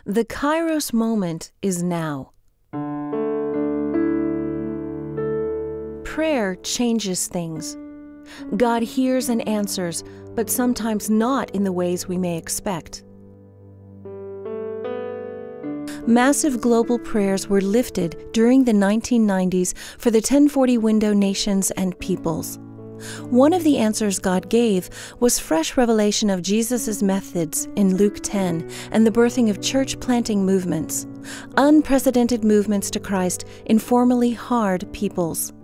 The Kairos moment is now. Prayer changes things. God hears and answers, but sometimes not in the ways we may expect. Massive global prayers were lifted during the 1990s for the 1040 window nations and peoples. One of the answers God gave was fresh revelation of Jesus' methods in Luke 10 and the birthing of church-planting movements, unprecedented movements to Christ in formerly hard peoples.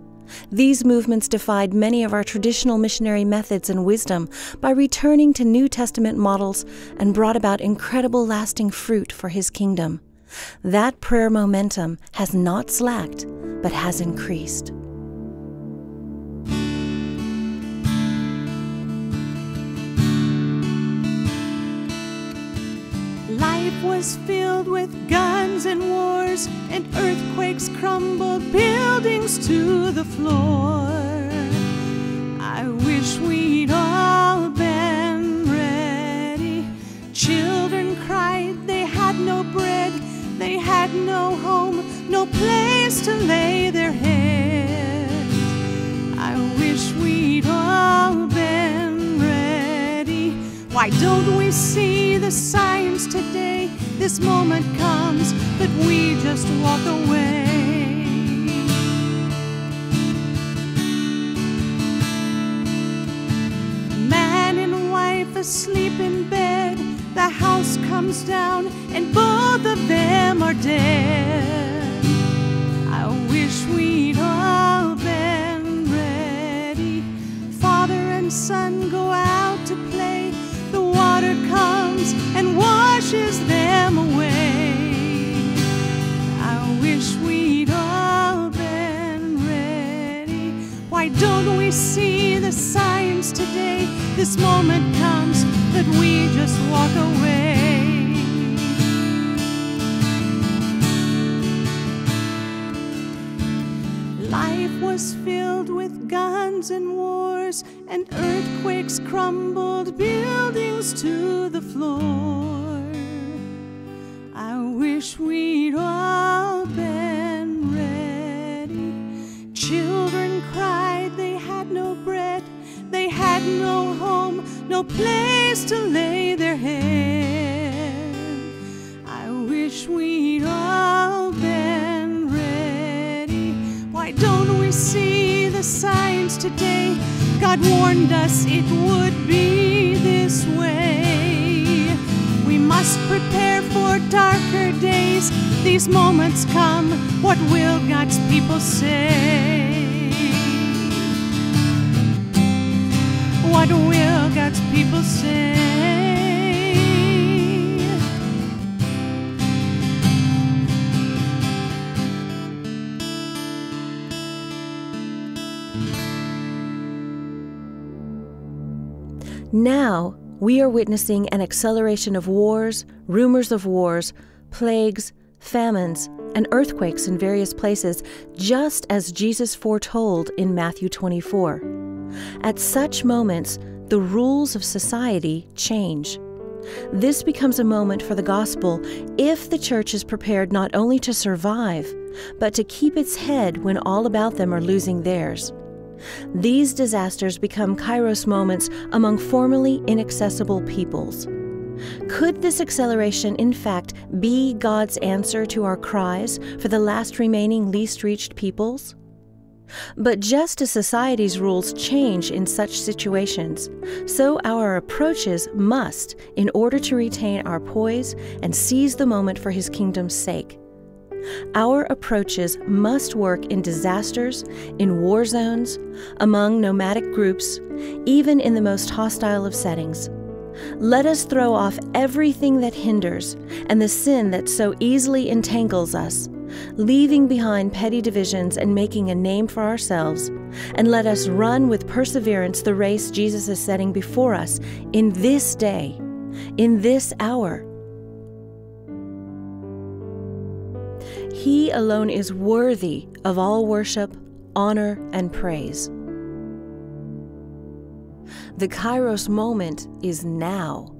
These movements defied many of our traditional missionary methods and wisdom by returning to New Testament models and brought about incredible lasting fruit for His kingdom. That prayer momentum has not slacked, but has increased. Life was filled with guns and wars, and earthquakes crumbled buildings to the floor. I wish we'd all been ready. Children cried, they had no bread, they had no home, no place to lay their heads. I wish we'd all been ready. Why don't we see the signs today? This moment comes, but we just walk away. Man and wife asleep in bed, the house comes down and both of them are dead. I wish we'd all been ready. Father and son go out to play. The water comes and washes them away. I wish we'd all been ready. Why don't we see the signs today? This moment comes, but we just walk away. Life was filled with guns and wars, and earthquakes crumbled buildings to the floor. I wish we'd all been ready. Children cried, they had no bread, they had no home, no place to lay their head. I wish we'd all been ready. Why don't we see the signs today? God warned us it would be this way. We must prepare for darker days. These moments come, what will God's people say? What will God's people say? Now, we are witnessing an acceleration of wars, rumors of wars, plagues, famines, and earthquakes in various places, just as Jesus foretold in Matthew 24. At such moments, the rules of society change. This becomes a moment for the gospel if the church is prepared not only to survive, but to keep its head when all about them are losing theirs. These disasters become Kairos moments among formerly inaccessible peoples. Could this acceleration, in fact, be God's answer to our cries for the last remaining least reached peoples? But just as society's rules change in such situations, so our approaches must in order to retain our poise and seize the moment for His kingdom's sake. Our approaches must work in disasters, in war zones, among nomadic groups, even in the most hostile of settings. Let us throw off everything that hinders and the sin that so easily entangles us, leaving behind petty divisions and making a name for ourselves, and let us run with perseverance the race Jesus is setting before us in this day, in this hour. He alone is worthy of all worship, honor, and praise. The Kairos moment is now.